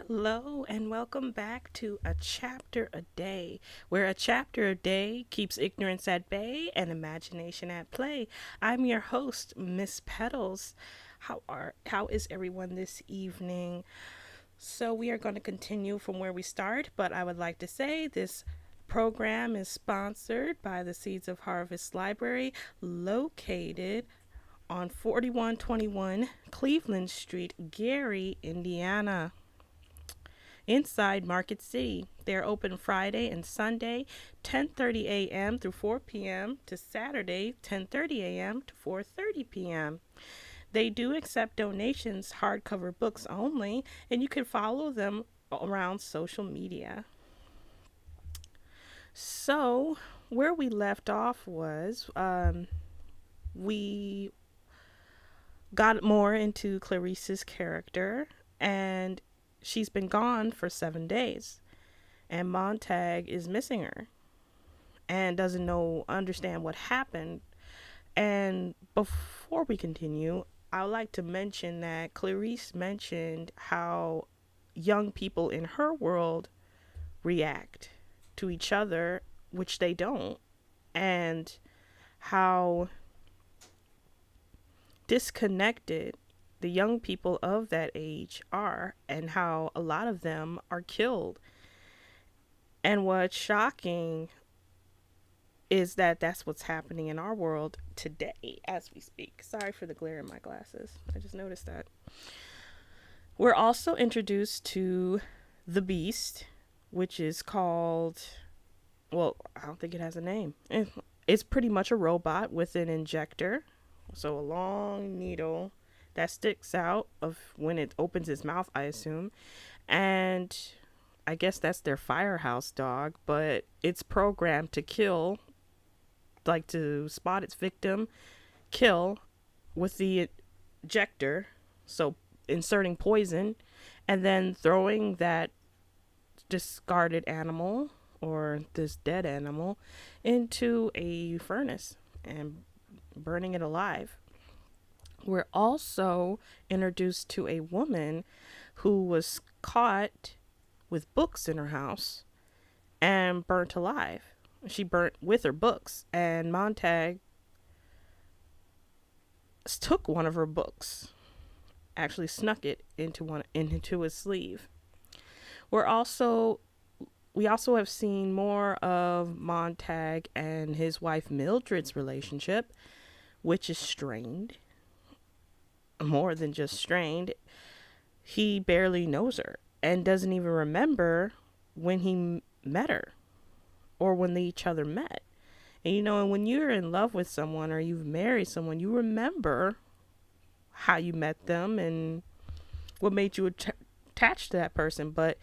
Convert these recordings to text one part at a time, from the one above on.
Hello, and welcome back to A Chapter a Day, where a chapter a day keeps ignorance at bay and imagination at play. I'm your host, Miss Petals. How is everyone this evening? So we are going to continue from where we start, but I would like to say this program is sponsored by the Seeds of Harvest Library, located on 4121 Cleveland Street, Gary, Indiana, inside Market City. They're open Friday and Sunday, 10:30 a.m. through 4 p.m. to Saturday, 10:30 a.m. to 4:30 p.m. They do accept donations, hardcover books only, and you can follow them around social media. So, where we left off was we got more into Clarice's character, and she's been gone for 7 days, and Montag is missing her and doesn't understand what happened. And before we continue, I would like to mention that Clarice mentioned how young people in her world react to each other, which they don't, and how disconnected the young people of that age are, and how a lot of them are killed. And what's shocking is that that's what's happening in our world today as we speak. Sorry for the glare in my glasses. I just noticed that. We're also introduced to the beast, which is called, well, I don't think it has a name. It's pretty much a robot with an injector. So a long needle that sticks out of when it opens its mouth, I assume. And I guess that's their firehouse dog, but it's programmed to kill, like to spot its victim, kill with the injector. So inserting poison and then throwing that discarded animal or this dead animal into a furnace and burning it alive. We're also introduced to a woman who was caught with books in her house and burnt alive. She burnt with her books, and Montag took one of her books, actually snuck it into his sleeve. We also have seen more of Montag and his wife Mildred's relationship, which is strained. More than just strained. He barely knows her and doesn't even remember when he met her or when they each other met. And when you're in love with someone or you've married someone, you remember how you met them and what made you attached to that person. But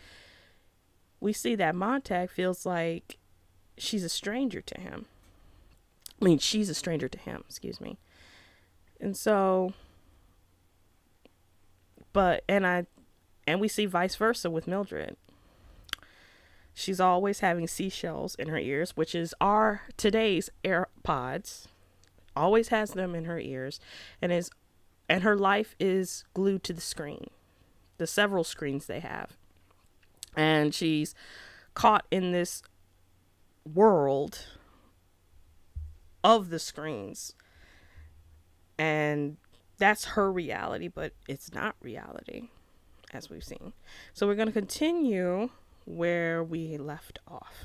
we see that Montag feels like she's a stranger to him. She's a stranger to him, excuse me. And so, and we see vice versa with Mildred. She's always having seashells in her ears, which is today's AirPods. Always has them in her ears, and her life is glued to the screen, the several screens they have. And she's caught in this world of the screens. And that's her reality, but it's not reality, as we've seen. So we're going to continue where we left off.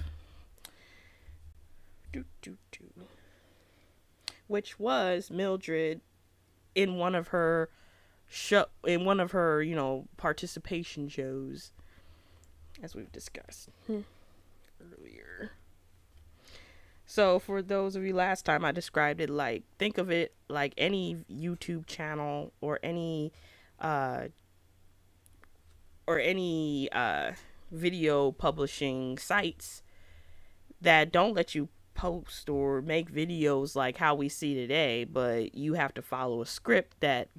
Which was Mildred in one of her participation shows, as we've discussed earlier. So for those of you, last time I described it like, think of it like any YouTube channel or any video publishing sites that don't let you post or make videos like how we see today, but you have to follow a script that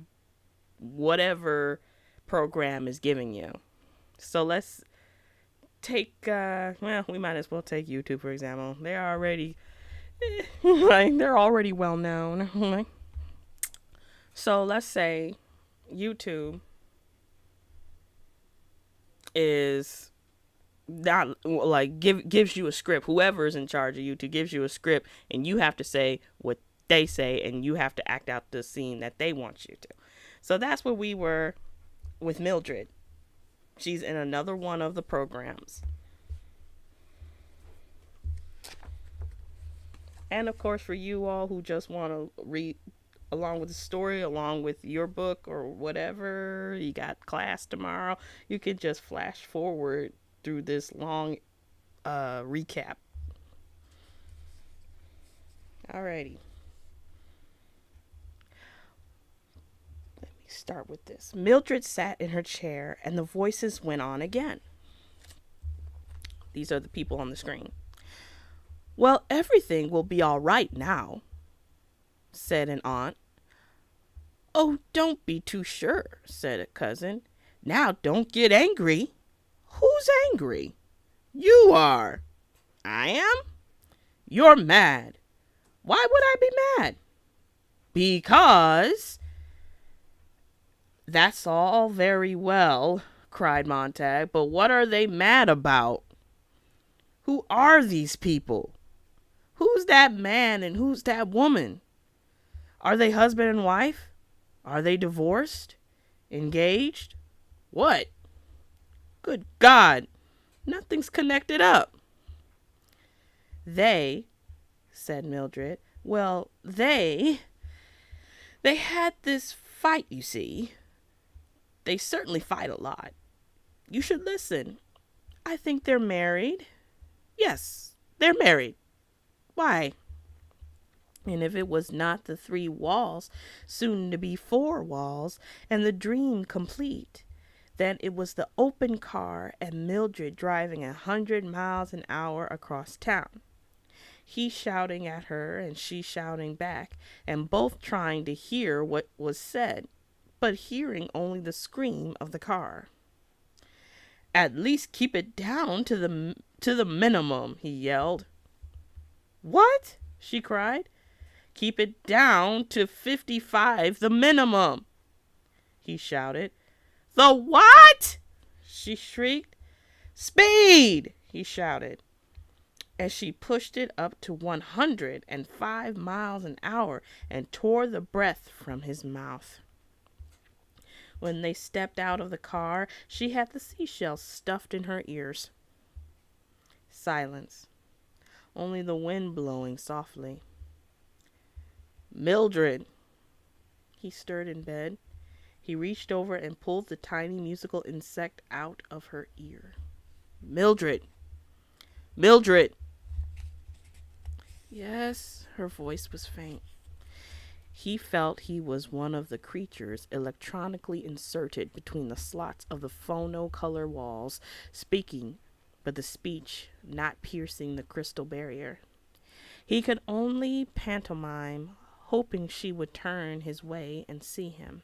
whatever program is giving you. So let's take we might as well take YouTube for example. They're already well known. So let's say YouTube is not like gives you a script. Whoever is in charge of YouTube gives you a script, and you have to say what they say, and you have to act out the scene that they want you to. So that's where we were with Mildred. She's in another one of the programs. And of course, for you all who just want to read along with the story, along with your book or whatever, you got class tomorrow, you can just flash forward through this long recap. Alrighty. Let me start with this. Mildred sat in her chair and the voices went on again. These are the people on the screen. Well, everything will be all right now, said an aunt. Oh, don't be too sure, said a cousin. Now don't get angry. Who's angry? You are. I am? You're mad. Why would I be mad? Because... That's all very well, cried Montag, but what are they mad about? Who are these people? Who's that man and who's that woman? Are they husband and wife? Are they divorced? Engaged? What? Good God, nothing's connected up. They, said Mildred, well, they had this fight, you see. They certainly fight a lot. You should listen. I think they're married. Yes, they're married. Why? And if it was not the 3 walls, soon to be 4 walls, and the dream complete, then it was the open car and Mildred driving 100 miles an hour across town. He shouting at her and she shouting back, and both trying to hear what was said, but hearing only the scream of the car. At least keep it down to the minimum, he yelled. What? She cried. Keep it down to 55, the minimum, he shouted. The what? She shrieked. Speed, he shouted, as she pushed it up to 105 miles an hour and tore the breath from his mouth. When they stepped out of the car, she had the seashells stuffed in her ears. Silence. Only the wind blowing softly. Mildred. He stirred in bed. He reached over and pulled the tiny musical insect out of her ear. Mildred. Mildred. Yes, her voice was faint. He felt he was one of the creatures electronically inserted between the slots of the phono-color walls, speaking, but the speech not piercing the crystal barrier. He could only pantomime, hoping she would turn his way and see him.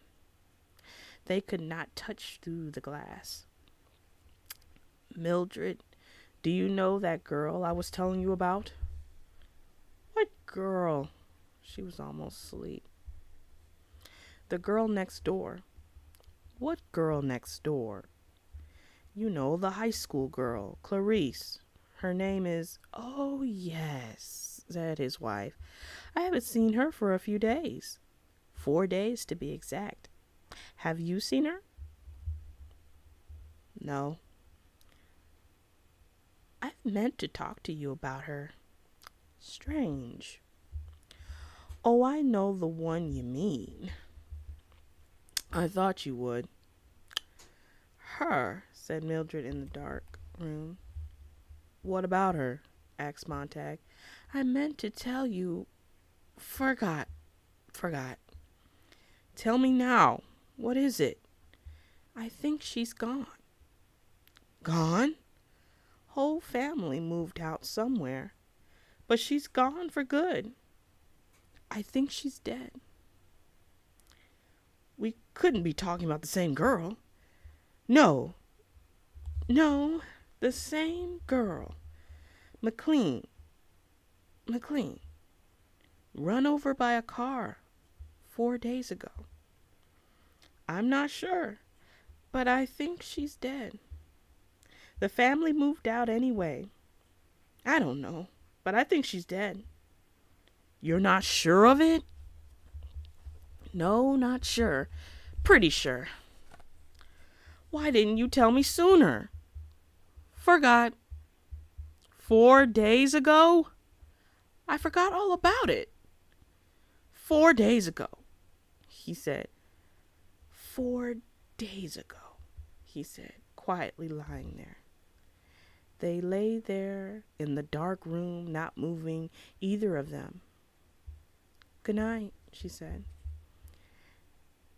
They could not touch through the glass. Mildred, do you know that girl I was telling you about? What girl? She was almost asleep. The girl next door. What girl next door? You know, the high school girl, Clarice. Her name is... Oh, yes, said his wife. I haven't seen her for a few days. 4 days to be exact. Have you seen her? No. I've meant to talk to you about her. Strange. Oh, I know the one you mean. I thought you would. Her, said Mildred in the dark room. What about her? Asked Montag. I meant to tell you. Forgot. Tell me now. What is it? I think she's gone. Gone? Whole family moved out somewhere. But she's gone for good. I think she's dead. We couldn't be talking about the same girl. No, the same girl. McLean. Run over by a car 4 days ago. I'm not sure, but I think she's dead. The family moved out anyway. I don't know, but I think she's dead. You're not sure of it? No, not sure. Pretty sure. Why didn't you tell me sooner? Forgot. 4 days ago? I forgot all about it. 4 days ago, he said. 4 days ago, he said, quietly lying there. They lay there in the dark room, not moving, either of them. Good night, she said.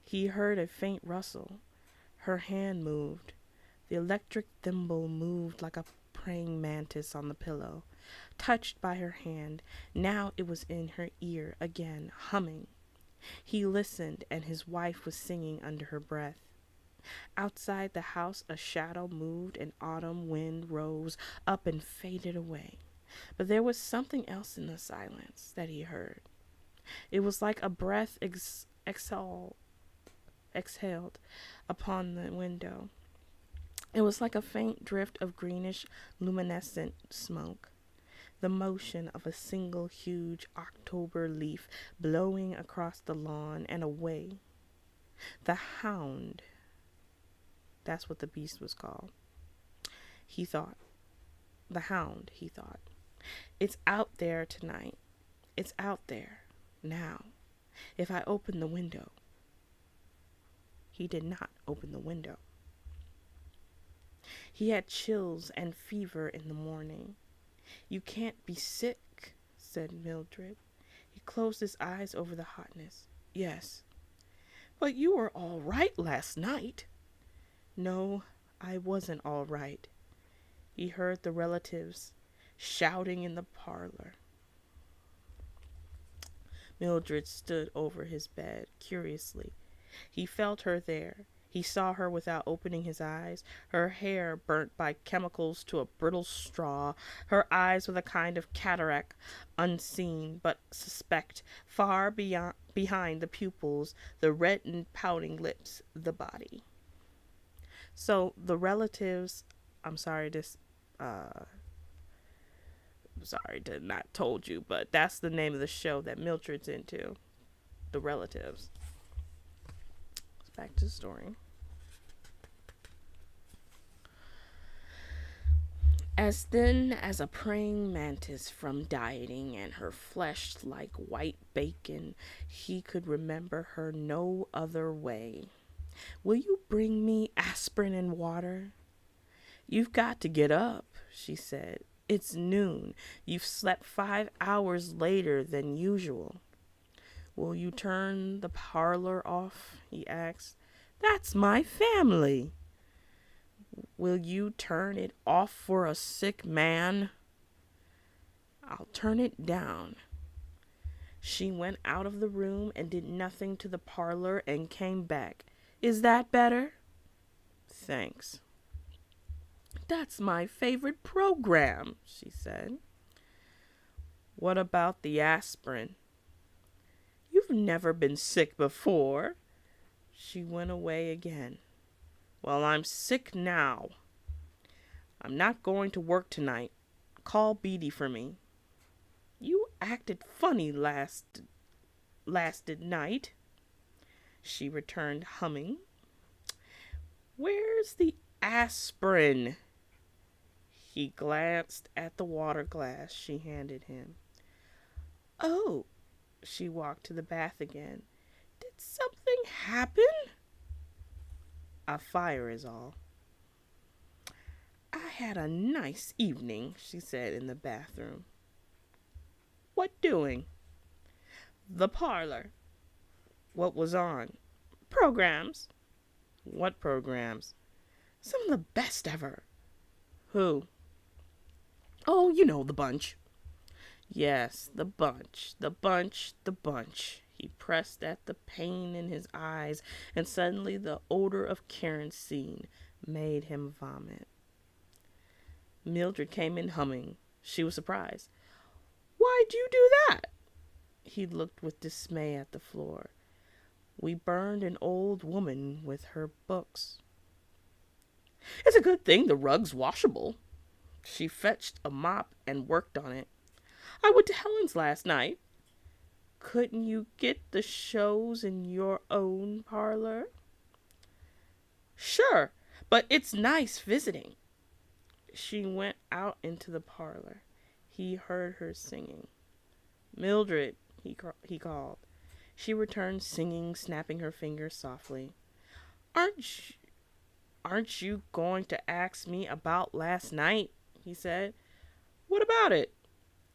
He heard a faint rustle. Her hand moved. The electric thimble moved like a praying mantis on the pillow. Touched by her hand, now it was in her ear again, humming. He listened, and his wife was singing under her breath. Outside the house a shadow moved, and autumn wind rose up and faded away. But there was something else in the silence that he heard. It was like a breath exhaled upon the window. It was like a faint drift of greenish luminescent smoke. The motion of a single huge October leaf blowing across the lawn and away. The hound. That's what the beast was called. He thought. The hound, he thought. It's out there tonight. It's out there now. If I open the window. He did not open the window. He had chills and fever in the morning. You can't be sick, said Mildred. He closed his eyes over the hotness. Yes. But you were all right last night. No, I wasn't all right. He heard the relatives shouting in the parlor. Mildred stood over his bed curiously. He felt her there. He saw her without opening his eyes, her hair burnt by chemicals to a brittle straw, her eyes with a kind of cataract, unseen but suspect, far behind the pupils, the reddened pouting lips, the body. So the relatives, I'm sorry to not told you, but that's the name of the show that Mildred's into, The Relatives. Back to the story. As thin as a praying mantis from dieting, and her flesh like white bacon, he could remember her no other way. Will you bring me aspirin and water? You've got to get up, she said. It's noon. You've slept 5 hours later than usual. Will you turn the parlor off? He asked. That's my family. Will you turn it off for a sick man? I'll turn it down. She went out of the room and did nothing to the parlor and came back. Is that better? Thanks. That's my favorite program, she said. What about the aspirin? You've never been sick before. She went away again. Well, I'm sick now. I'm not going to work tonight. Call Beatty for me. You acted funny last night, she returned, humming. Where's the aspirin? He glanced at the water glass she handed him. Oh, she walked to the bath again. Did something happen? A fire is all. I had a nice evening, she said in the bathroom. What doing? The parlor. What was on? Programs. What programs? Some of the best ever. Who? Oh, you know, the bunch. Yes, the bunch. He pressed at the pain in his eyes, and suddenly the odor of kerosene made him vomit. Mildred came in humming. She was surprised. Why'd you do that? He looked with dismay at the floor. We burned an old woman with her books. It's a good thing the rug's washable. She fetched a mop and worked on it. I went to Helen's last night. Couldn't you get the shows in your own parlor? Sure, but it's nice visiting. She went out into the parlor. He heard her singing. Mildred, he called. She returned singing, snapping her fingers softly. Aren't you going to ask me about last night? He said. What about it?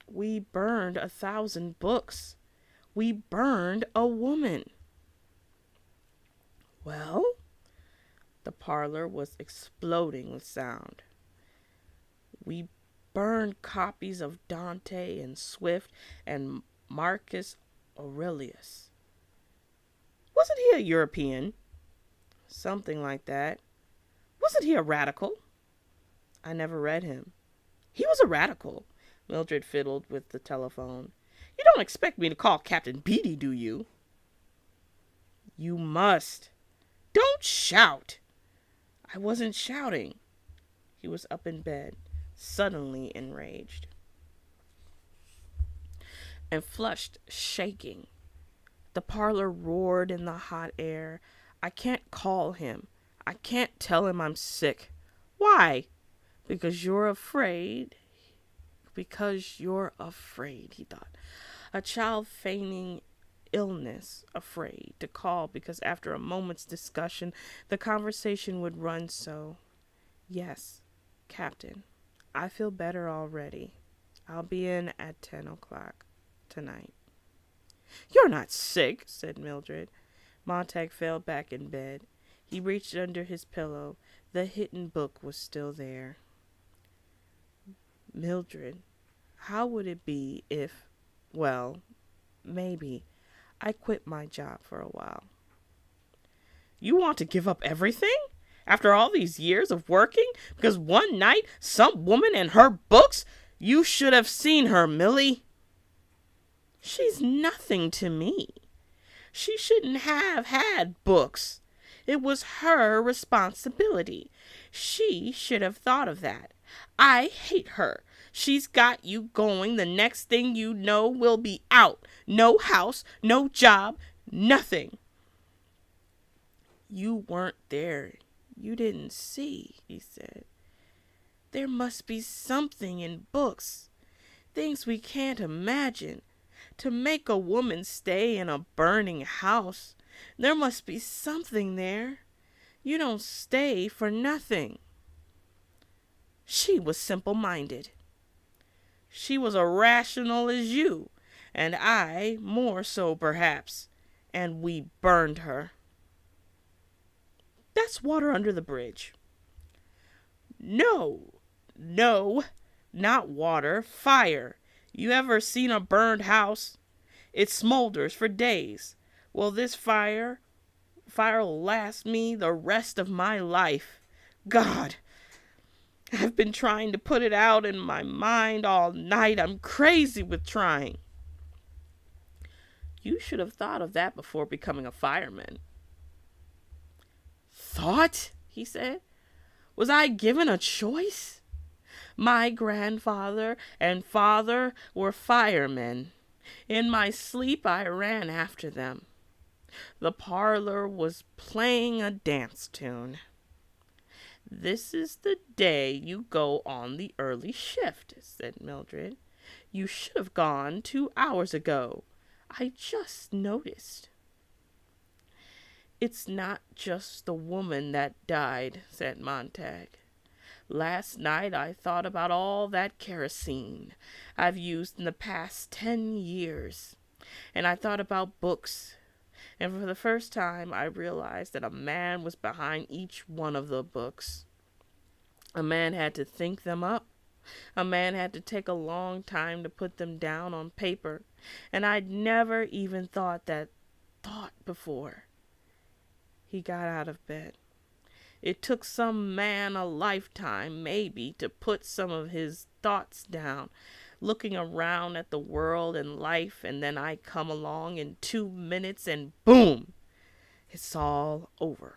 We burned 1,000 books. We burned a woman. Well? The parlor was exploding with sound. We burned copies of Dante and Swift and Marcus Aurelius. Wasn't he a European? Something like that. Wasn't he a radical? I never read him. He was a radical. Mildred fiddled with the telephone. You don't expect me to call Captain Beatty, do you? You must. Don't shout. I wasn't shouting. He was up in bed, suddenly enraged, and flushed, shaking. The parlor roared in the hot air. I can't call him. I can't tell him I'm sick. Why? Because you're afraid. Because you're afraid, he thought. A child feigning illness, afraid to call because after a moment's discussion, the conversation would run so. Yes, Captain, I feel better already. I'll be in at 10 o'clock tonight. You're not sick, said Mildred. Montag fell back in bed. He reached under his pillow. The hidden book was still there. Mildred, how would it be if, well, maybe I quit my job for a while? You want to give up everything? After all these years of working? Because one night, some woman and her books? You should have seen her, Millie. She's nothing to me. She shouldn't have had books. It was her responsibility. She should have thought of that. I hate her. She's got you going. The next thing you know, we'll be out. No house, no job, nothing. You weren't there. You didn't see, he said. There must be something in books. Things we can't imagine. To make a woman stay in a burning house, there must be something there. You don't stay for nothing. She was simple-minded. She was irrational as you, and I more so perhaps, and we burned her. That's water under the bridge. No, not water, fire. You ever seen a burned house? It smolders for days. Well, this fire'll last me the rest of my life. God, I've been trying to put it out in my mind all night. I'm crazy with trying. You should have thought of that before becoming a fireman. Thought? He said. Was I given a choice? My grandfather and father were firemen. In my sleep I ran after them. The parlor was playing a dance tune. This is the day you go on the early shift, said Mildred. You should have gone 2 hours ago. I just noticed. It's not just the woman that died, said Montag. Last night I thought about all that kerosene I've used in the past 10 years. And I thought about books. And for the first time I realized that a man was behind each one of the books. A man had to think them up. A man had to take a long time to put them down on paper. And I'd never even thought that thought before. He got out of bed. It took some man a lifetime, maybe, to put some of his thoughts down, looking around at the world and life, and then I come along in 2 minutes and boom, it's all over.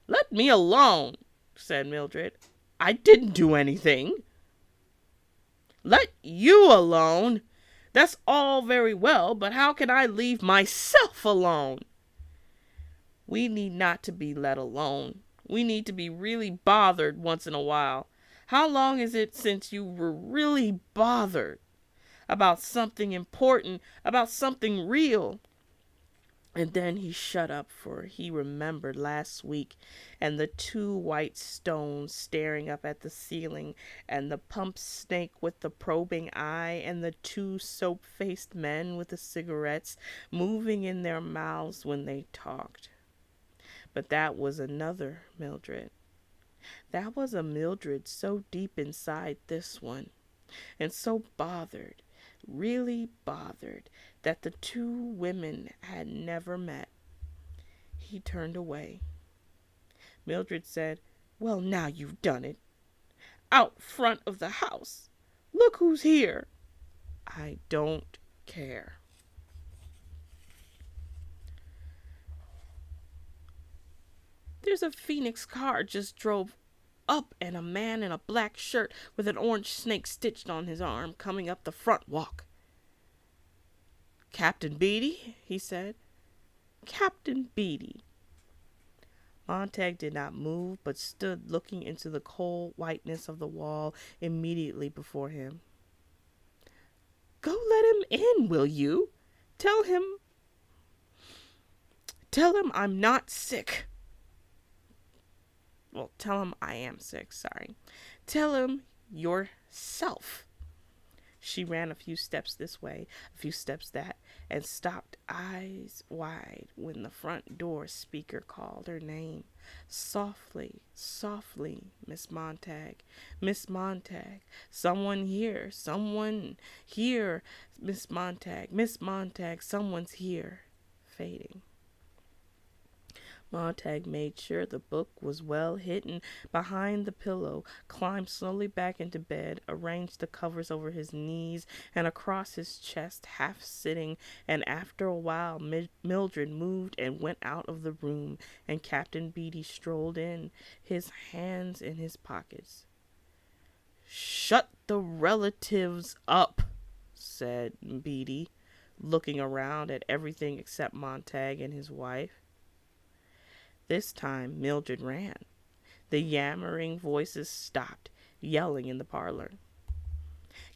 Let me alone, said Mildred. I didn't do anything. Let you alone? That's all very well, but how can I leave myself alone? We need not to be let alone. We need to be really bothered once in a while. How long is it since you were really bothered about something important, about something real? And then he shut up, for he remembered last week, and the 2 white stones staring up at the ceiling, and the pump snake with the probing eye, and the 2 soap-faced men with the cigarettes moving in their mouths when they talked. But that was another Mildred. That was a Mildred so deep inside this one, and so bothered, really bothered, that the 2 women had never met. He turned away. Mildred said, Well, now you've done it. Out front of the house. Look who's here. I don't care. There's a Phoenix car just drove up, and a man in a black shirt with an orange snake stitched on his arm coming up the front walk. Captain Beatty, he said. Captain Beatty. Montague did not move, but stood looking into the cold whiteness of the wall immediately before him. Go let him in, will you? Tell him I'm not sick. Well, tell him I am sick, sorry. Tell him yourself. She ran a few steps this way, a few steps that, and stopped eyes wide when the front door speaker called her name. Softly, softly, Miss Montague, Miss Montague, someone here, Miss Montague, someone's here, fading. Montague made sure the book was well hidden behind the pillow, climbed slowly back into bed, arranged the covers over his knees and across his chest, half sitting, and after a while Mildred moved and went out of the room, and Captain Beatty strolled in, his hands in his pockets. Shut the relatives up, said Beatty, looking around at everything except Montague and his wife. This time Mildred ran. The yammering voices stopped, yelling in the parlor.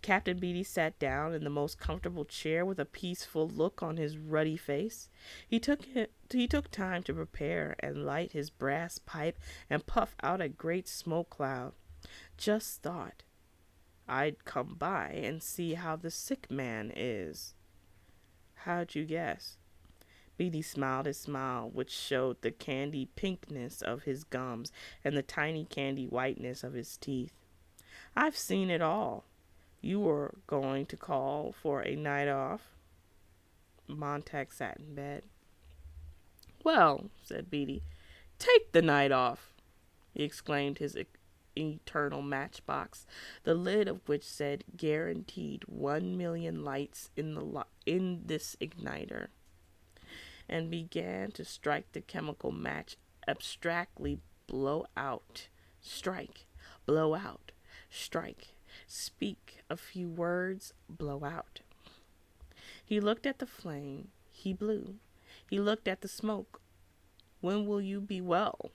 Captain Beatty sat down in the most comfortable chair with a peaceful look on his ruddy face. He took time to prepare and light his brass pipe and puff out a great smoke cloud. Just thought I'd come by and see how the sick man is. How'd you guess? Beatty smiled his smile, which showed the candy pinkness of his gums and the tiny candy whiteness of his teeth. I've seen it all. You were going to call for a night off? Montague sat in bed. Well, said Beatty, take the night off, he exclaimed, his eternal matchbox, the lid of which said guaranteed 1,000,000 lights in this igniter, and began to strike the chemical match abstractly. Blow out, strike, blow out, strike, speak a few words, blow out. He looked at the flame, he blew. He looked at the smoke. When will you be well?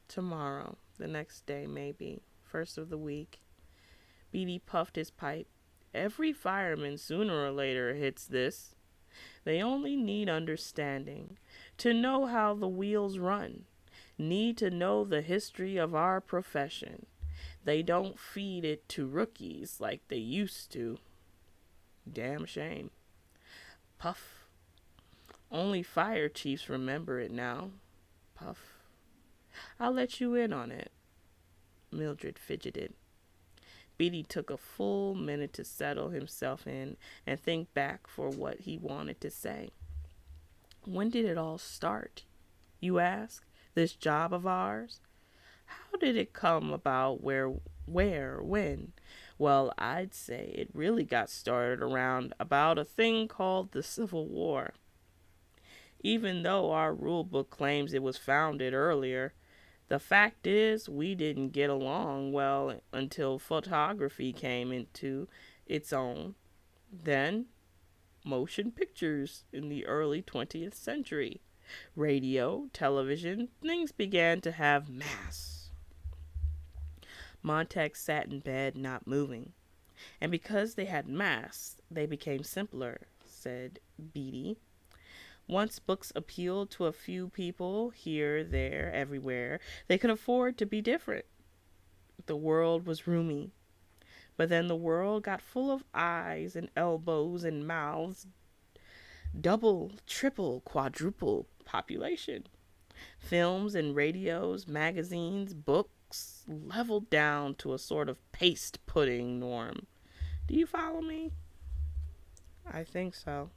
Tomorrow, the next day maybe, first of the week. Beatty puffed his pipe. Every fireman sooner or later hits this. They only need understanding, to know how the wheels run, need to know the history of our profession. They don't feed it to rookies like they used to. Damn shame. Puff. Only fire chiefs remember it now. Puff. I'll let you in on it. Mildred fidgeted. Beatty took a full minute to settle himself in and think back for what he wanted to say. When did it all start, you ask? This job of ours? How did it come about? Where, when? Well, I'd say it really got started around about a thing called the Civil War. Even though our rule book claims it was founded earlier, The fact is, we didn't get along well until photography came into its own. Then, motion pictures in the early 20th century. Radio, television, things began to have mass. Montag sat in bed, not moving. And because they had mass, they became simpler, said Beatty. Once books appealed to a few people, here, there, everywhere, they could afford to be different. The world was roomy. But then the world got full of eyes and elbows and mouths, double, triple, quadruple population. Films and radios, magazines, books leveled down to a sort of paste pudding norm. Do you follow me? I think so.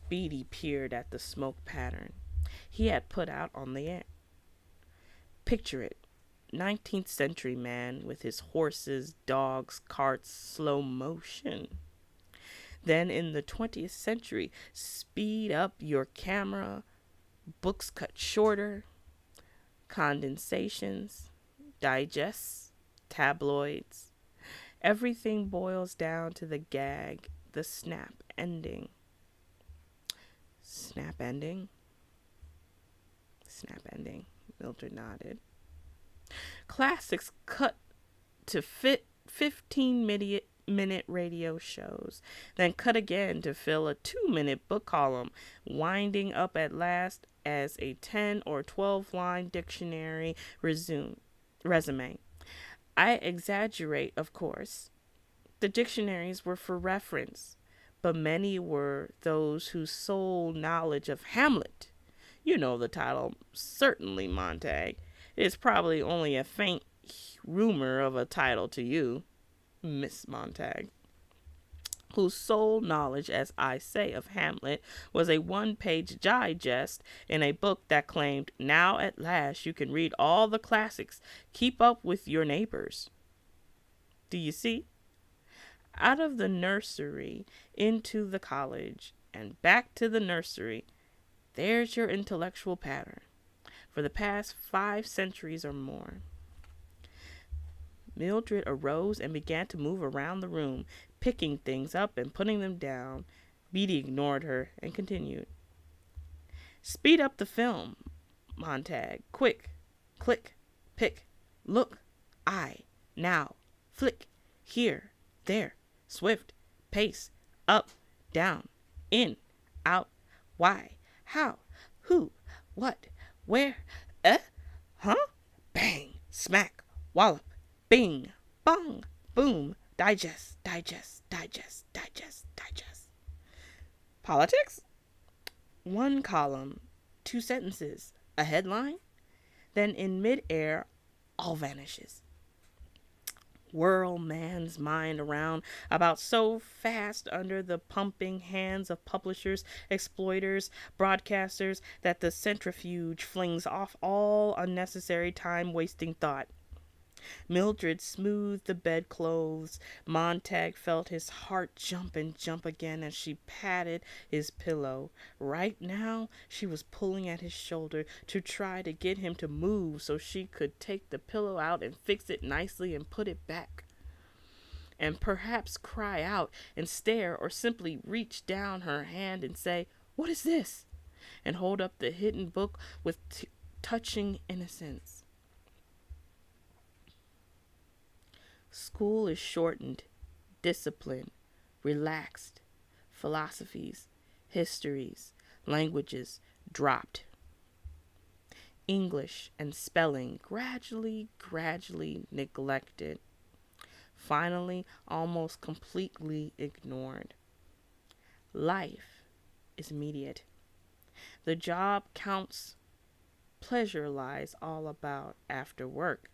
Beatty peered at the smoke pattern he had put out on the air. Picture it. 19th century man with his horses, dogs, carts, slow motion. Then in the 20th century, speed up your camera, books cut shorter, condensations, digests, tabloids. Everything boils down to the gag, the snap ending. Snap ending? Snap ending. Mildred nodded. Classics cut to fit 15-minute radio shows, then cut again to fill a 2-minute book column, winding up at last as a 10 or 12-line dictionary resume. I exaggerate, of course. The dictionaries were for reference, but many were those whose sole knowledge of Hamlet, you know the title, certainly Montag, is probably only a faint rumor of a title to you, Miss Montag, whose sole knowledge, as I say, of Hamlet was a 1-page digest in a book that claimed, now at last you can read all the classics, keep up with your neighbors. Do you see? Out of the nursery into the college and back to the nursery, there's your intellectual pattern for the past 5 centuries or more. Mildred arose and began to move around the room, picking things up and putting them down. Beatty ignored her and continued. Speed up the film, Montag. Quick. Click. Pick. Look. Eye. Now. Flick. Here. There. Swift. Pace. Up. Down. In. Out. Why. How. Who. What. Where? Huh? Bang. Smack. Wallop. Bing. Bong. Boom. Digest. Digest. Digest. Digest. Digest. Politics? 1 column, 2 sentences, a headline, then in mid-air, all vanishes. Whirl man's mind around about so fast under the pumping hands of publishers, exploiters, broadcasters, that the centrifuge flings off all unnecessary time-wasting thought. Mildred smoothed the bedclothes. Montag felt his heart jump and jump again as she patted his pillow. Right now, she was pulling at his shoulder to try to get him to move so she could take the pillow out and fix it nicely and put it back. And perhaps cry out and stare, or simply reach down her hand and say, "What is this?" and hold up the hidden book with touching innocence. School is shortened, disciplined, relaxed. Philosophies, histories, languages dropped. English and spelling gradually neglected. Finally, almost completely ignored. Life is immediate. The job counts. Pleasure lies all about after work.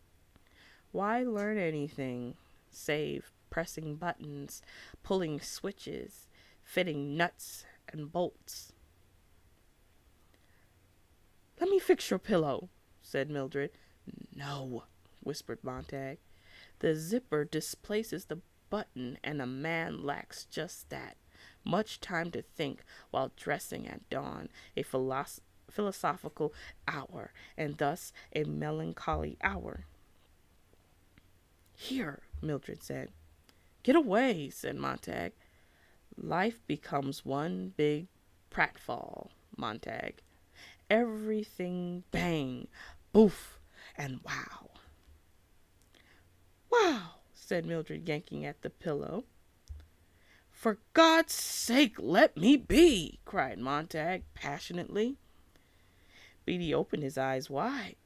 Why learn anything save pressing buttons, pulling switches, fitting nuts and bolts? "Let me fix your pillow," said Mildred. "No," whispered Montag. "The zipper displaces the button, and a man lacks just that. Much time to think while dressing at dawn. A philosophical hour, and thus a melancholy hour. Here, Mildred said. Get away, said Montague. Life becomes one big pratfall, Montague. Everything bang, boof, and wow. Wow, said Mildred, yanking at the pillow. For God's sake, let me be, cried Montague passionately. Beatty opened his eyes wide.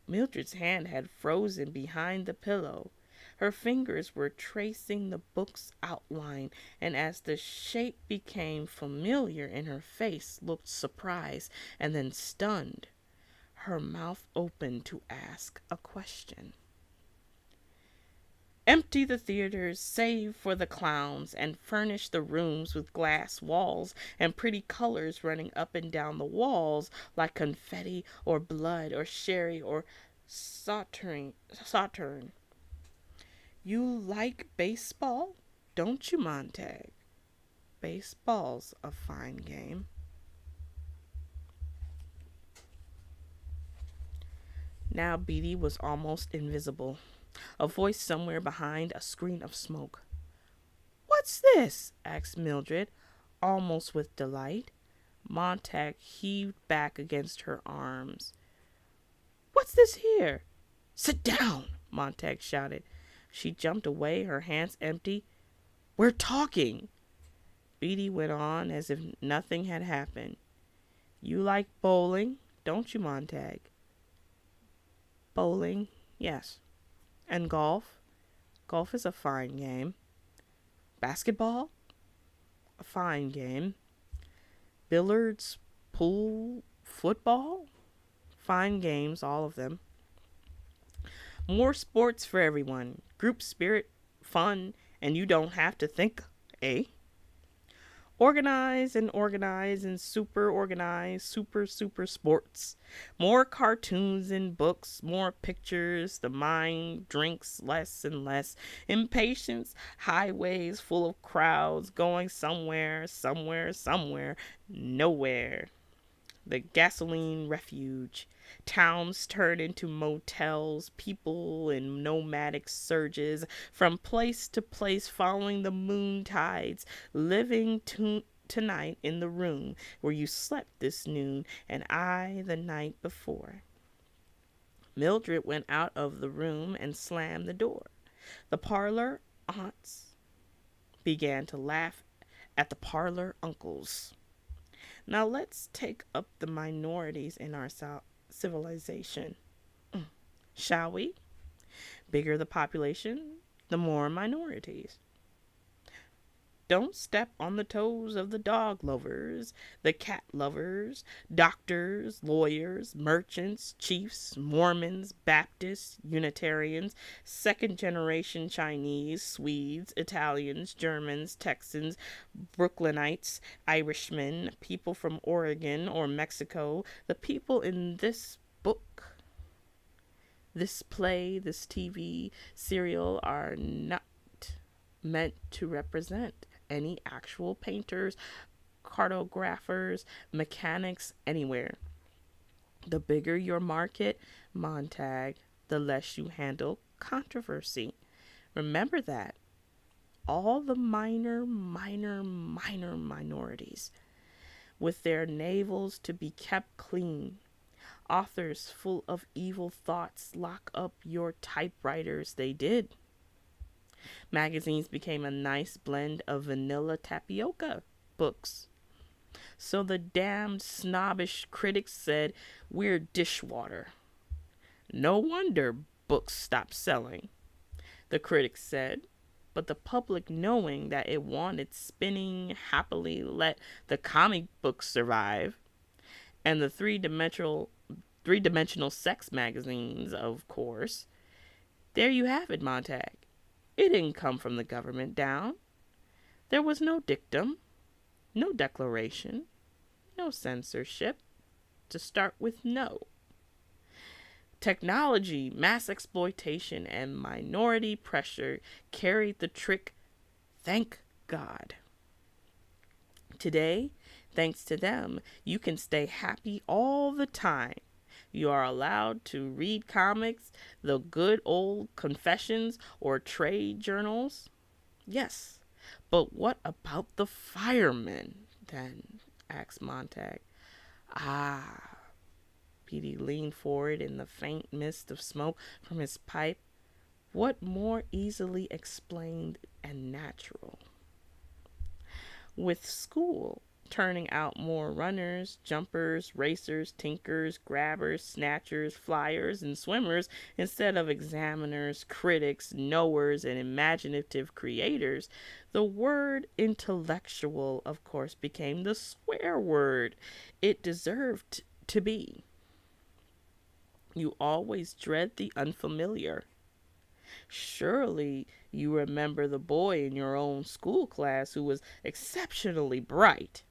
Mildred's hand had frozen behind the pillow. Her fingers were tracing the book's outline, and as the shape became familiar in her face looked surprised and then stunned. Her mouth opened to ask a question. Empty the theaters, save for the clowns, and furnish the rooms with glass walls and pretty colors running up and down the walls like confetti or blood or sherry or sauterne. You like baseball, don't you, Montague? Baseball's a fine game. Now Beatty was almost invisible. A voice somewhere behind a screen of smoke. What's this? Asked Mildred, almost with delight. Montague heaved back against her arms. What's this here? Sit down, Montague shouted. She jumped away, her hands empty. We're talking. Beatty went on as if nothing had happened. You like bowling, don't you, Montague? Bowling, yes. And golf? Golf is a fine game. Basketball? A fine game. Billiards, pool, football? Fine games, all of them. More sports for everyone. Group spirit, fun, and you don't have to think, eh? Organize and super organize, super sports. More cartoons and books, more pictures. The mind drinks less and less. Impatience, highways full of crowds going somewhere, nowhere. The gasoline refuge. Towns turn into motels, people in nomadic surges from place to place following the moon tides, living tonight in the room where you slept this noon and I the night before. Mildred went out of the room and slammed the door. The parlor aunts began to laugh at the parlor uncles. Now let's take up the minorities in our civilization. Shall we? Bigger the population, the more minorities. Don't step on the toes of the dog lovers, the cat lovers, doctors, lawyers, merchants, chiefs, Mormons, Baptists, Unitarians, second-generation Chinese, Swedes, Italians, Germans, Texans, Brooklynites, Irishmen, people from Oregon or Mexico. The people in this book, this play, this TV serial are not meant to represent any actual painters, cartographers, mechanics, anywhere. The bigger your market, Montague, the less you handle controversy. Remember that. All the minor minorities, with their navels to be kept clean. Authors full of evil thoughts, lock up your typewriters. They did. Magazines became a nice blend of vanilla tapioca books. So the damned snobbish critics said, we're dishwater. No wonder books stopped selling, the critics said. But the public, knowing that it wanted spinning, happily let the comic books survive. And the three-dimensional sex magazines, of course. There you have it, Montague. It didn't come from the government down. There was no dictum, no declaration, no censorship. To start with, no. Technology, mass exploitation, and minority pressure carried the trick, thank God. Today, Thanks to them, you can stay happy all the time. You are allowed to read comics, the good old confessions, or trade journals. Yes, but what about the firemen, then? Asked Montag. Ah. Petey leaned forward in the faint mist of smoke from his pipe. What more easily explained and natural? With school turning out more runners, jumpers, racers, tinkers, grabbers, snatchers, flyers, and swimmers instead of examiners, critics, knowers, and imaginative creators, the word intellectual, of course, became the swear word it deserved to be. You always dread the unfamiliar. Surely you remember the boy in your own school class who was exceptionally bright,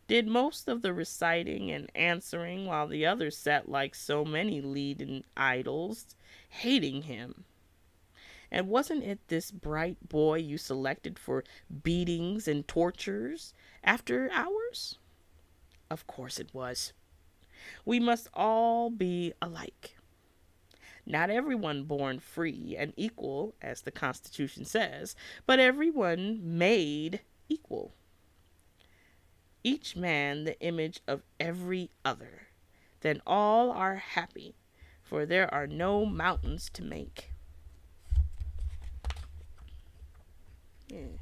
did most of the reciting and answering while the others sat like so many leading idols, hating him. And wasn't it this bright boy you selected for beatings and tortures after hours? Of course it was. We must all be alike. Not everyone born free and equal, as the Constitution says, but everyone made equal. Each man the image of every other. Then all are happy, for there are no mountains to make. Yeah.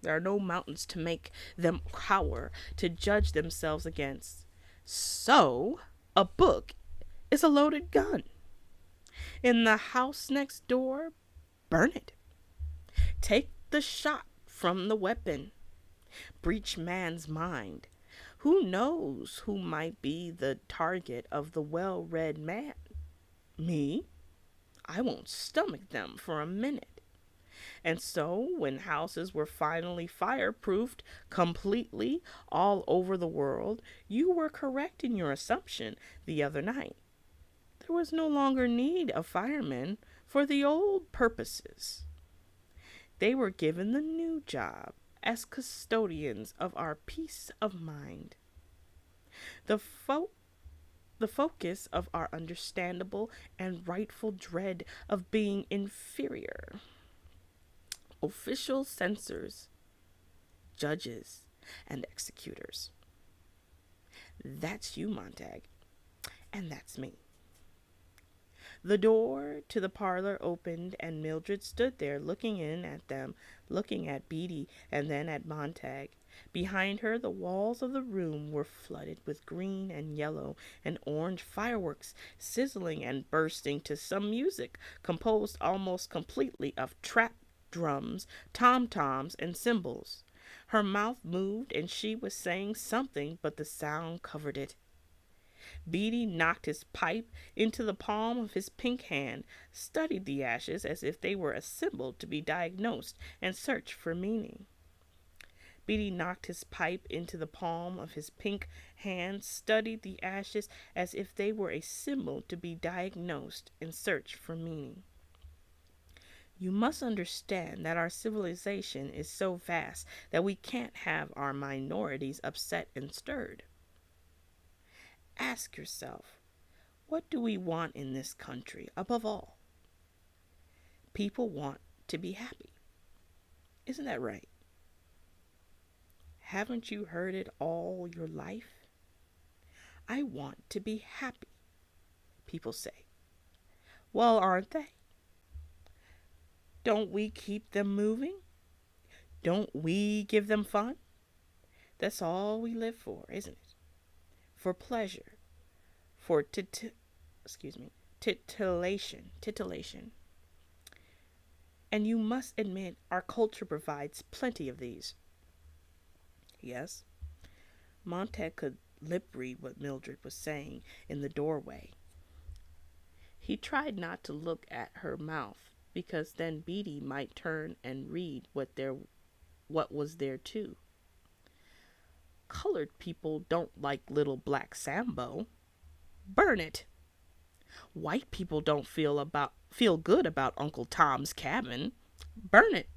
There are no mountains to make them cower, to judge themselves against. So, a book is a loaded gun. In the house next door, burn it. Take the shot from the weapon. Breach man's mind. Who knows who might be the target of the well-read man? Me? I won't stomach them for a minute. And so, when houses were finally fireproofed completely all over the world, you were correct in your assumption the other night. There was no longer need of firemen for the old purposes. They were given the new job as custodians of our peace of mind. The focus of our understandable and rightful dread of being inferior. Official censors, judges, and executors. That's you, Montag, and that's me. The door to the parlor opened, and Mildred stood there looking in at them, looking at Beatty and then at Montag. Behind her, the walls of the room were flooded with green and yellow and orange fireworks, sizzling and bursting to some music composed almost completely of trap drums, tom-toms, and cymbals. Her mouth moved, and she was saying something, but the sound covered it. Beatty knocked his pipe into the palm of his pink hand, studied the ashes as if they were a symbol to be diagnosed and searched for meaning. Beatty knocked his pipe into the palm of his pink hand, studied the ashes as if they were a symbol to be diagnosed and searched for meaning. You must understand that our civilization is so vast that we can't have our minorities upset and stirred. Ask yourself, what do we want in this country above all? People want to be happy. Isn't that right? Haven't you heard it all your life? I want to be happy, people say. Well, aren't they? Don't we keep them moving? Don't we give them fun? That's all we live for, isn't it? For pleasure, for titillation. And you must admit our culture provides plenty of these. Yes, Montag could lip read what Mildred was saying in the doorway. He tried not to look at her mouth, because then Beatty might turn and read what was there too. Colored people don't like Little Black Sambo. Burn it. White people don't feel good about Uncle Tom's Cabin. Burn it.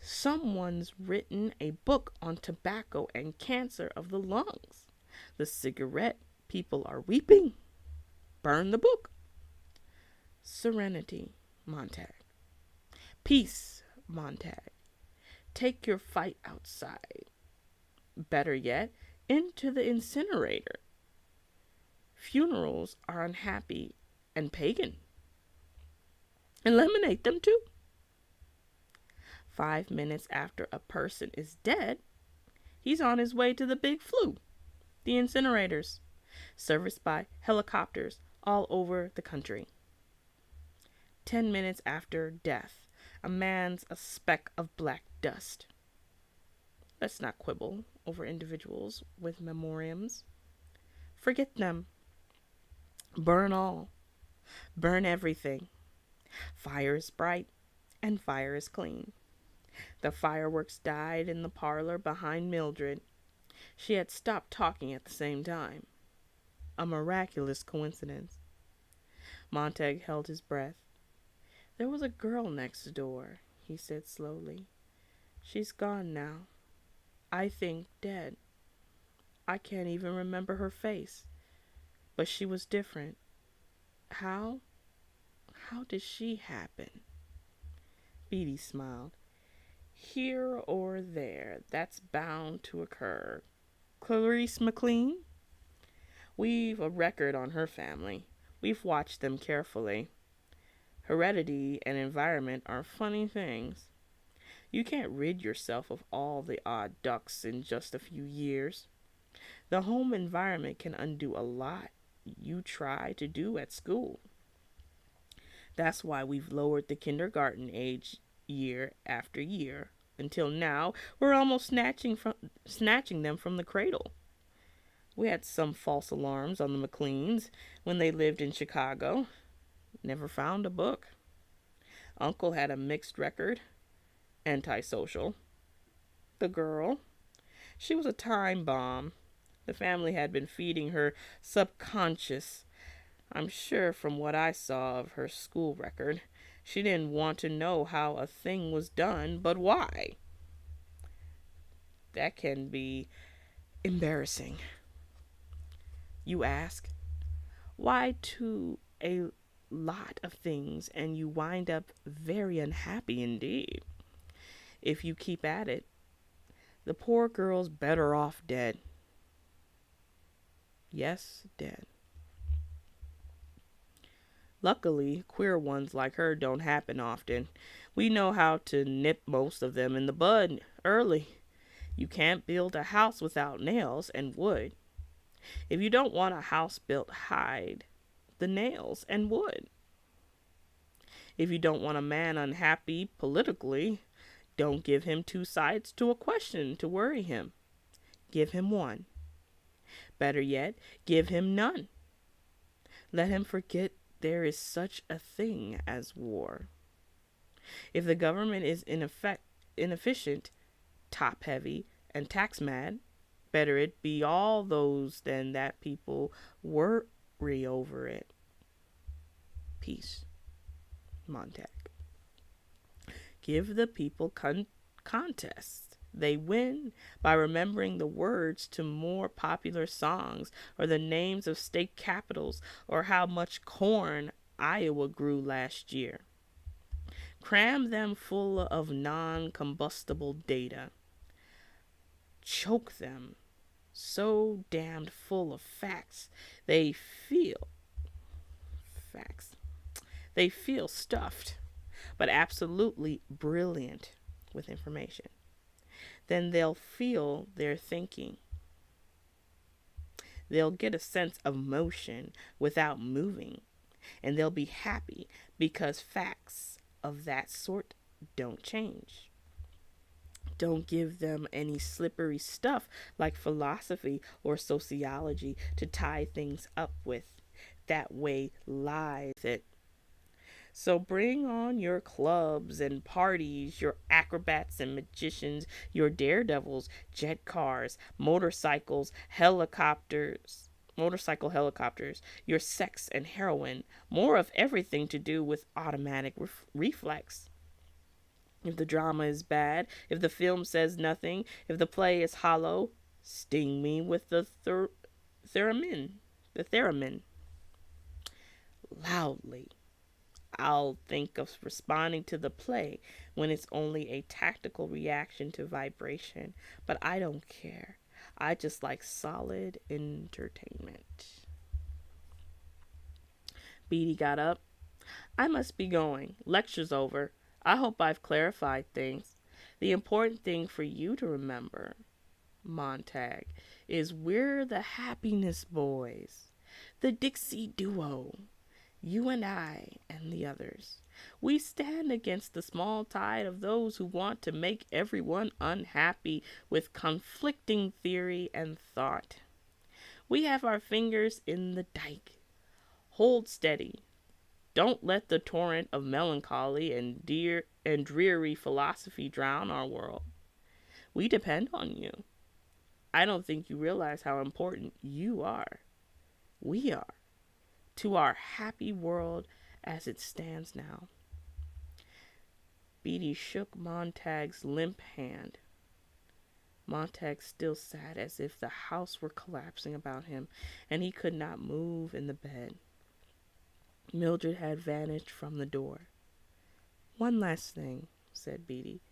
Someone's written a book on tobacco and cancer of the lungs. The cigarette people are weeping. Burn the book. Serenity, Montag. Peace, Montag. Take your fight outside. Better yet, into the incinerator. Funerals are unhappy and pagan. Eliminate them too. 5 minutes after a person is dead, he's on his way to the big flu, the incinerators, serviced by helicopters all over the country. 10 minutes after death, a man's a speck of black dust. Let's not quibble over individuals with memoriams. Forget them. Burn all. Burn everything. Fire is bright and fire is clean. The fireworks died in the parlor behind Mildred. She had stopped talking at the same time. A miraculous coincidence. Montag held his breath. There was a girl next door, he said slowly. She's gone now. I think dead. I can't even remember her face. But she was different. How? How did she happen? Beatty smiled. Here or there, that's bound to occur. Clarice McLean? We've a record on her family. We've watched them carefully. Heredity and environment are funny things. You can't rid yourself of all the odd ducks in just a few years. The home environment can undo a lot you try to do at school. That's why we've lowered the kindergarten age year after year. Until now, we're almost snatching them from the cradle. We had some false alarms on the McLeans when they lived in Chicago. Never found a book. Uncle had a mixed record. Antisocial. The girl, she was a time bomb. The family had been feeding her subconscious. I'm sure from what I saw of her school record, she didn't want to know how a thing was done, but why? That can be embarrassing. You ask, why to a lot of things, and you wind up very unhappy indeed. If you keep at it, the poor girl's better off dead. Yes, dead. Luckily, queer ones like her don't happen often. We know how to nip most of them in the bud early. You can't build a house without nails and wood. If you don't want a house built, hide the nails and wood. If you don't want a man unhappy politically, don't give him two sides to a question to worry him. Give him one. Better yet, give him none. Let him forget there is such a thing as war. If the government is inefficient, top-heavy, and tax-mad, better it be all those than that people worry over it. Peace, Montag. Give the people contests. They win by remembering the words to more popular songs, or the names of state capitals, or how much corn Iowa grew last year. Cram them full of non-combustible data. Choke them so damned full of facts they feel stuffed, but absolutely brilliant with information. Then they'll feel their thinking. They'll get a sense of motion without moving, and they'll be happy because facts of that sort don't change. Don't give them any slippery stuff like philosophy or sociology to tie things up with. That way lies it. So bring on your clubs and parties, your acrobats and magicians, your daredevils, jet cars, motorcycle helicopters, your sex and heroin, more of everything to do with automatic reflex. If the drama is bad, if the film says nothing, if the play is hollow, sting me with the theremin. The theremin. Loudly. I'll think of responding to the play when it's only a tactical reaction to vibration, but I don't care. I just like solid entertainment. Beatty got up. I must be going. Lecture's over. I hope I've clarified things. The important thing for you to remember, Montag, is we're the Happiness Boys, the Dixie Duo. You and I and the others. We stand against the small tide of those who want to make everyone unhappy with conflicting theory and thought. We have our fingers in the dike. Hold steady. Don't let the torrent of melancholy and dreary philosophy drown our world. We depend on you. I don't think you realize how important you are. We are. To our happy world as it stands now. Beatty shook Montag's limp hand. Montag still sat as if the house were collapsing about him, and he could not move in the bed. Mildred had vanished from the door. One last thing, said Beatty.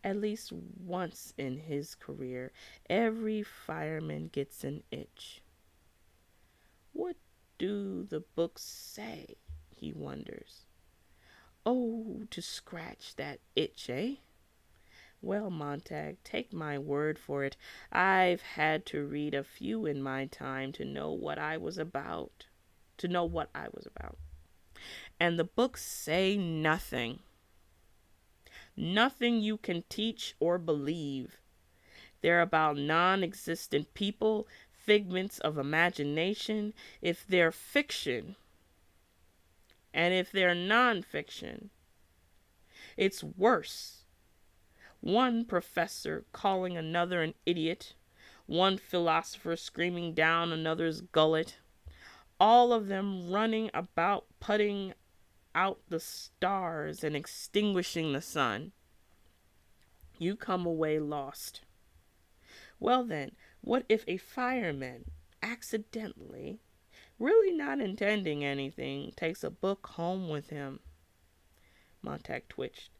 At least once in his career, every fireman gets an itch. What do the books say? He wonders. Oh, to scratch that itch, eh? Well, Montag, take my word for it. I've had to read a few in my time to know what I was about. And the books say nothing. Nothing you can teach or believe. They're about non-existent people, figments of imagination. If they're fiction, and if they're non-fiction, it's worse. One professor calling another an idiot, one philosopher screaming down another's gullet, all of them running about putting out the stars and extinguishing the sun. You come away lost. Well then, what if a fireman accidentally, really not intending anything, takes a book home with him? Montag twitched.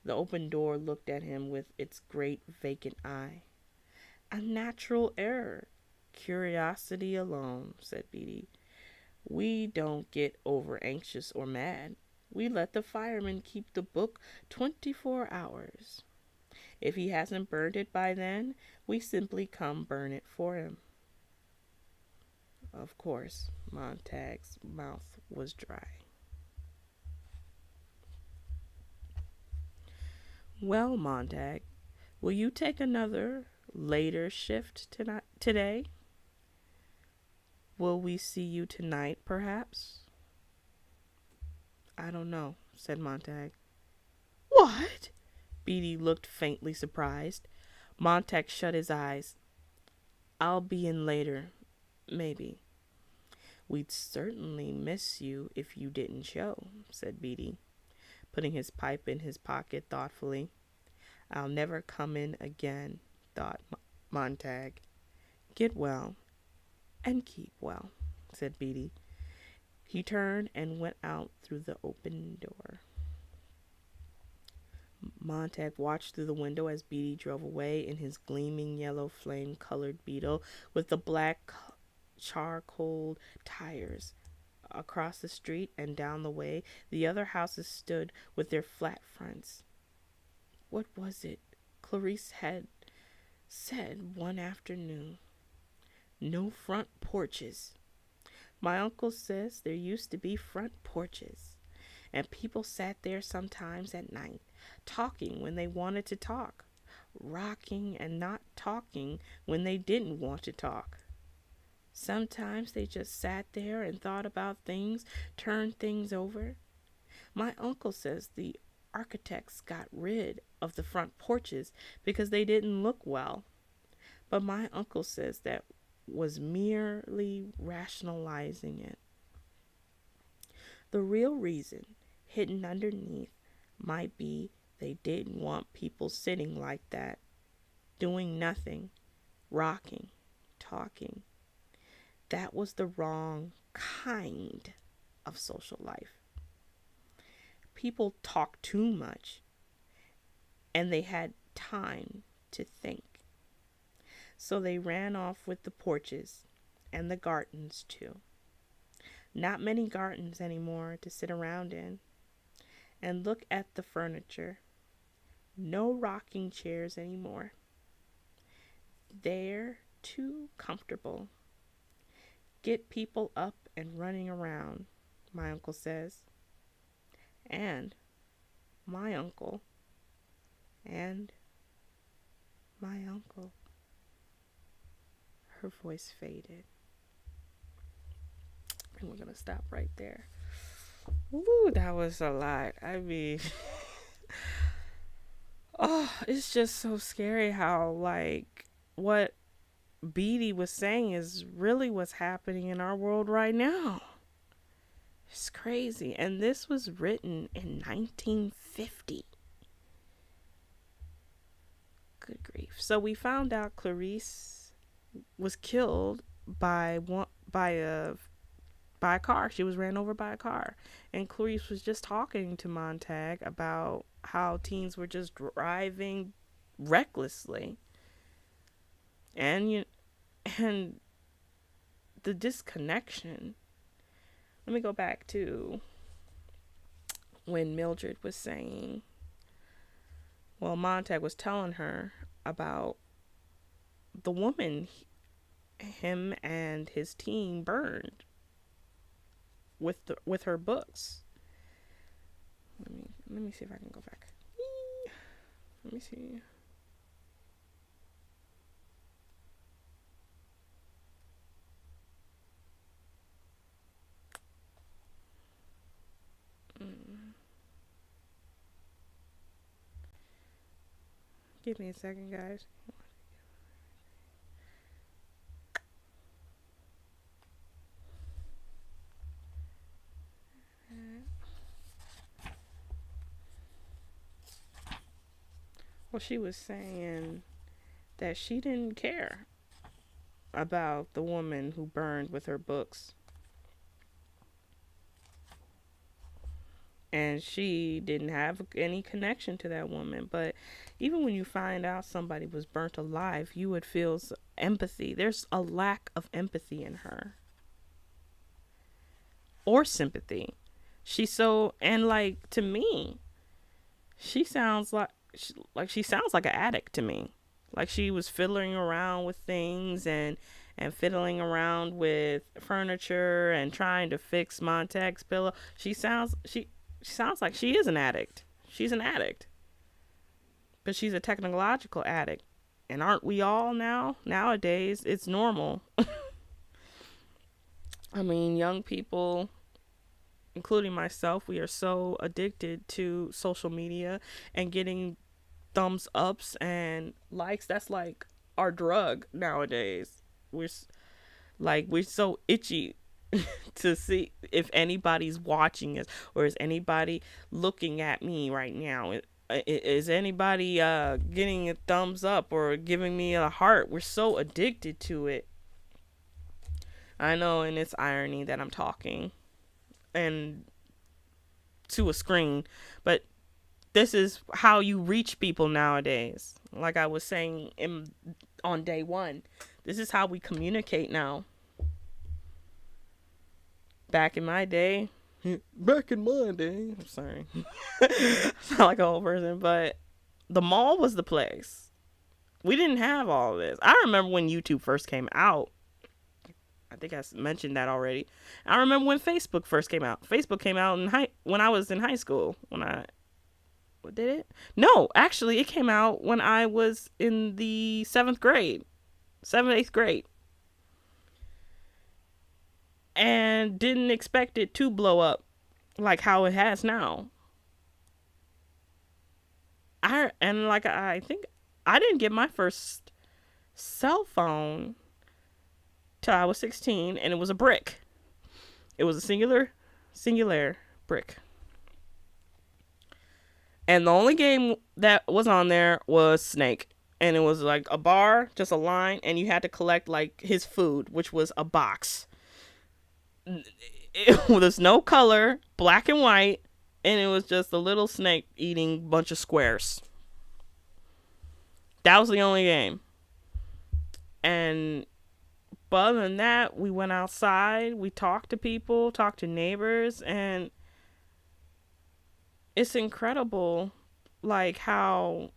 The open door looked at him with its great vacant eye. A natural error. Curiosity alone, said Beatty. We don't get over anxious or mad. We let the fireman keep the book 24 hours. If he hasn't burned it by then, we simply come burn it for him. Of course, Montag's mouth was dry. Well, Montag, will you take another later shift today? Will we see you tonight, perhaps? I don't know, said Montag. What? Beatty looked faintly surprised. Montag shut his eyes. I'll be in later, maybe. We'd certainly miss you if you didn't show, said Beatty, putting his pipe in his pocket thoughtfully. I'll never come in again, thought Montag. Get well, and keep well, said Beatty. He turned and went out through the open door. Montag watched through the window as Beatty drove away in his gleaming yellow flame-colored Beetle with the black charcoal tires. Across the street and down the way, the other houses stood with their flat fronts. What was it Clarice had said one afternoon? No front porches. My uncle says there used to be front porches, and people sat there sometimes at night, talking when they wanted to talk, rocking and not talking when they didn't want to talk. Sometimes they just sat there and thought about things, turned things over. My uncle says the architects got rid of the front porches because they didn't look well. But my uncle says that was merely rationalizing it. The real reason, hidden underneath, might be They didn't want people sitting like that, doing nothing, rocking, talking. That was the wrong kind of social life. People talk too much, and they had time to think. So they ran off with the porches and the gardens too. Not many gardens anymore to sit around in. And look at the furniture. No rocking chairs anymore. They're too comfortable. Get people up and running around, my uncle says. And my uncle. And my uncle. Her voice faded. And we're going to stop right there. Ooh, that was a lot. I mean, oh, it's just so scary how, like, what Beatty was saying is really what's happening in our world right now. It's crazy. And this was written in 1950. Good grief. So we found out Clarice was killed by a car. She was ran over by a car. And Clarice was just talking to Montag about how teens were just driving recklessly. And the disconnection. Let me go back to when Mildred was saying, well, Montag was telling her about the woman him and his team burned with her books. Let me see if I can go back. Let me see. Give me a second, guys. Well, she was saying that she didn't care about the woman who burned with her books. And she didn't have any connection to that woman. But even when you find out somebody was burnt alive, you would feel empathy. There's a lack of empathy in her. Or sympathy. And like, to me, she sounds like an addict to me. Like she was fiddling around with things and fiddling around with furniture and trying to fix Montag's pillow. She sounds like she is an addict. She's an addict. But she's a technological addict. And aren't we all now? Nowadays, it's normal. I mean, young people, including myself, we are so addicted to social media and getting thumbs ups and likes. That's like our drug nowadays. We're so itchy to see if anybody's watching us, or is anybody looking at me right now. Is anybody getting a thumbs up or giving me a heart? We're so addicted to it. I know, and it's irony that I'm talking and to a screen, but this is how you reach people nowadays. Like I was saying on day one, this is how we communicate now. Back in my day, I'm sorry, sound like an old person, but the mall was the place. We didn't have all of this. I remember when YouTube first came out. I think I mentioned that already. I remember when Facebook first came out. Facebook came out when I was in high school. Did it? No, actually, it came out when I was in the 8th grade. And didn't expect it to blow up like how it has now. I think I didn't get my first cell phone till I was 16, and it was a brick. It was a singular brick. And the only game that was on there was Snake. And it was like a bar, just a line, and you had to collect like his food, which was a box. There's no color, black and white, and it was just a little snake eating a bunch of squares. That was the only game. And but other than that, we went outside, we talked to people, talked to neighbors, and it's incredible like I'm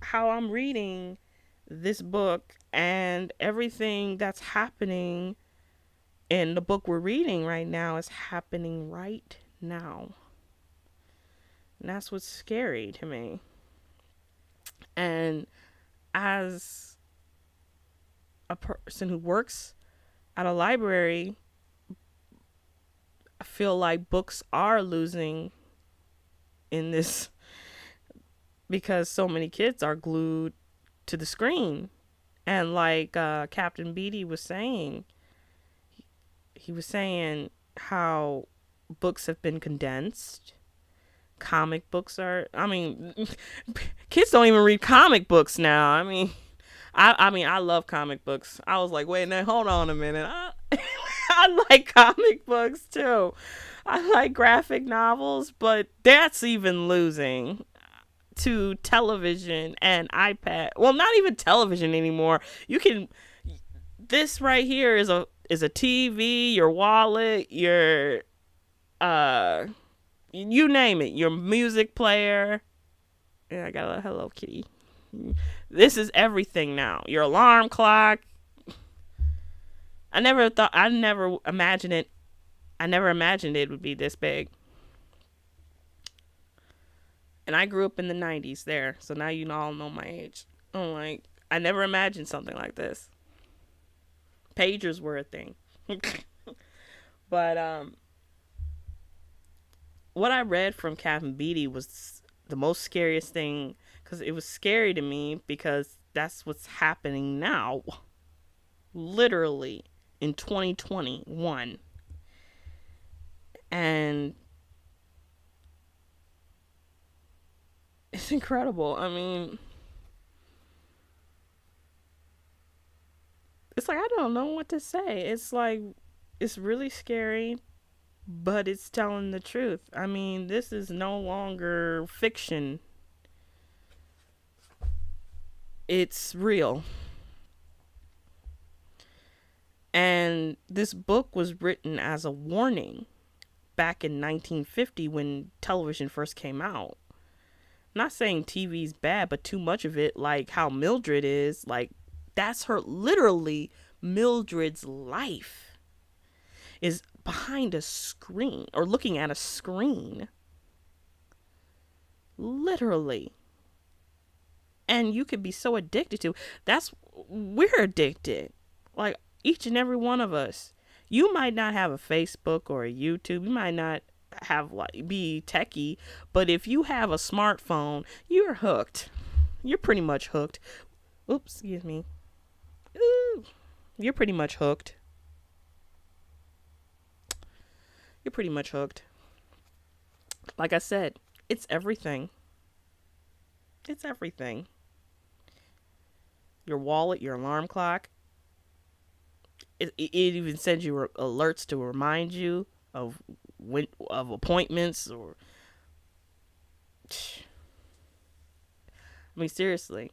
how I'm reading this book and everything that's happening in the book we're reading right now is happening right now. And that's what's scary to me. And as a person who works at a library, I feel like books are losing in this because so many kids are glued to the screen. And like Captain Beatty was saying, he was saying how books have been condensed. Comic books are, I mean, kids don't even read comic books now. I love comic books. I was like, wait, now hold on a minute. I like comic books too. I like graphic novels, but that's even losing to television and iPad. Well, not even television anymore. You can this right here is a TV, your wallet, your you name it, your music player. Yeah, I got a Hello Kitty. This is everything now. Your alarm clock. I never imagined it would be this big. And I grew up in the 90s there, so now you all know my age. I'm like, I never imagined something like this. Pagers were a thing. But what I read from Captain Beatty was the most scariest thing, because it was scary to me because that's what's happening now. Literally in 2021. And it's incredible. I mean, it's like I don't know what to say. It's like it's really scary, but it's telling the truth. I mean, this is no longer fiction. It's real. And this book was written as a warning back in 1950 when television first came out. I'm not saying TV's bad, but too much of it, like how Mildred is, like that's her, literally Mildred's life is behind a screen or looking at a screen. Literally. And you could be so addicted to. We're addicted. Like each and every one of us. You might not have a Facebook or a YouTube. You might not be techie, but if you have a smartphone, you're hooked. You're pretty much hooked. Oops, excuse me. Ooh, you're pretty much hooked. You're pretty much hooked. Like I said, it's everything. It's everything. Your wallet, your alarm clock. It even sends you alerts to remind you of appointments or. I mean, seriously.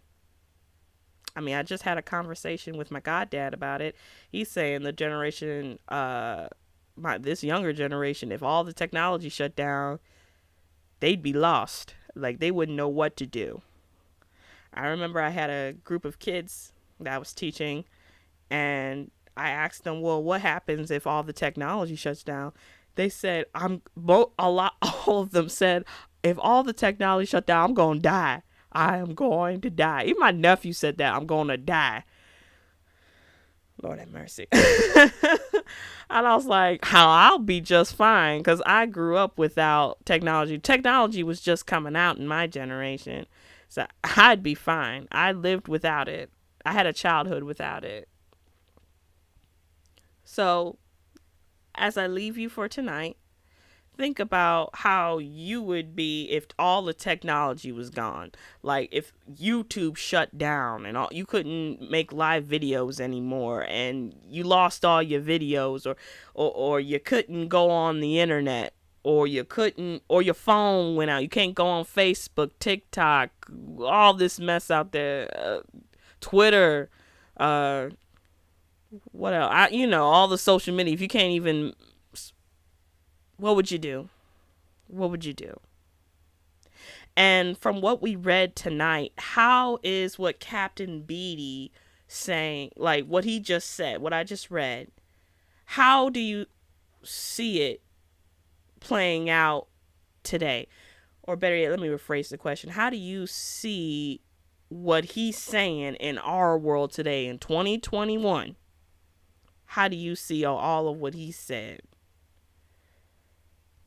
I mean, I just had a conversation with my goddad about it. He's saying the generation, this younger generation, if all the technology shut down, they'd be lost. Like, they wouldn't know what to do. I remember I had a group of kids that I was teaching, and I asked them, well, what happens if all the technology shuts down? They said, all of them said, if all the technology shut down, I'm going to die. I am going to die. Even my nephew said that, I'm going to die. Lord have mercy. And I was like, how I'll be just fine, because I grew up without technology. Technology was just coming out in my generation. So I'd be fine. I lived without it. I had a childhood without it. So as I leave you for tonight, think about how you would be if all the technology was gone. Like if YouTube shut down and all, you couldn't make live videos anymore, and you lost all your videos, or you couldn't go on the internet, or you couldn't, or your phone went out. You can't go on Facebook, TikTok, all this mess out there, Twitter, what else? All the social media. If you can't even, what would you do? What would you do? And from what we read tonight, how is what Captain Beatty saying, like what he just said, what I just read, how do you see it playing out today? Or better yet, let me rephrase the question. How do you see what he's saying in our world today in 2021? How do you see all of what he said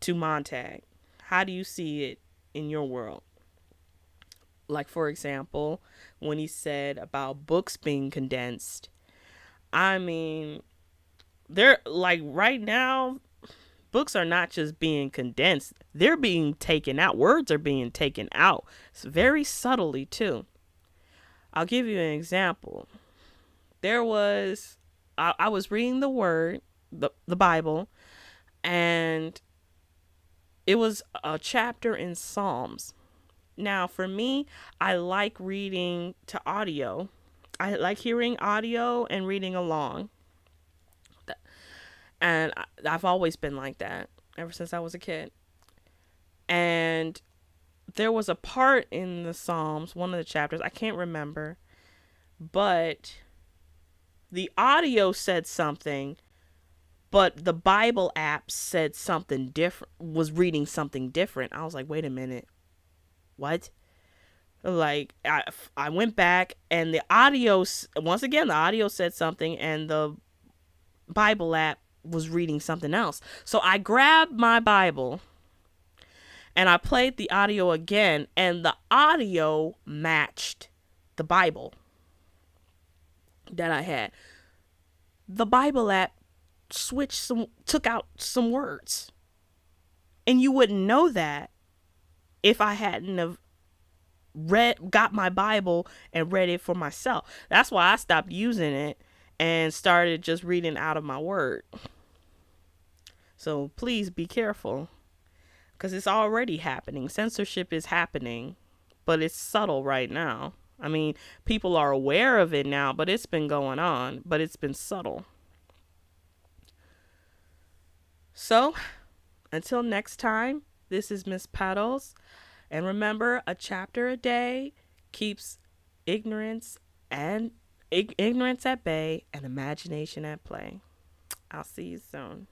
to Montag? How do you see it in your world? Like, for example, when he said about books being condensed, I mean, they're like right now, books are not just being condensed, they're being taken out. Words are being taken out. It's very subtly, too. I'll give you an example. I was reading the Word, the Bible, and it was a chapter in Psalms. Now, for me, I like reading to audio. I like hearing audio and reading along. And I've always been like that ever since I was a kid. And there was a part in the Psalms, one of the chapters, I can't remember, but the audio said something, but the Bible app said something different, was reading something different. I was like, wait a minute. What? Like, I went back, and the audio, once again, the audio said something, and the Bible app was reading something else. So I grabbed my Bible, and I played the audio again, and the audio matched the Bible that I had. The Bible app took out some words. And you wouldn't know that if I hadn't have got my Bible and read it for myself. That's why I stopped using it and started just reading out of my Word. So please be careful, because it's already happening. Censorship is happening, but it's subtle right now. I mean, people are aware of it now, but it's been going on, but it's been subtle. So, until next time, this is Miss Petals. And remember, a chapter a day keeps ignorance at bay and imagination at play. I'll see you soon.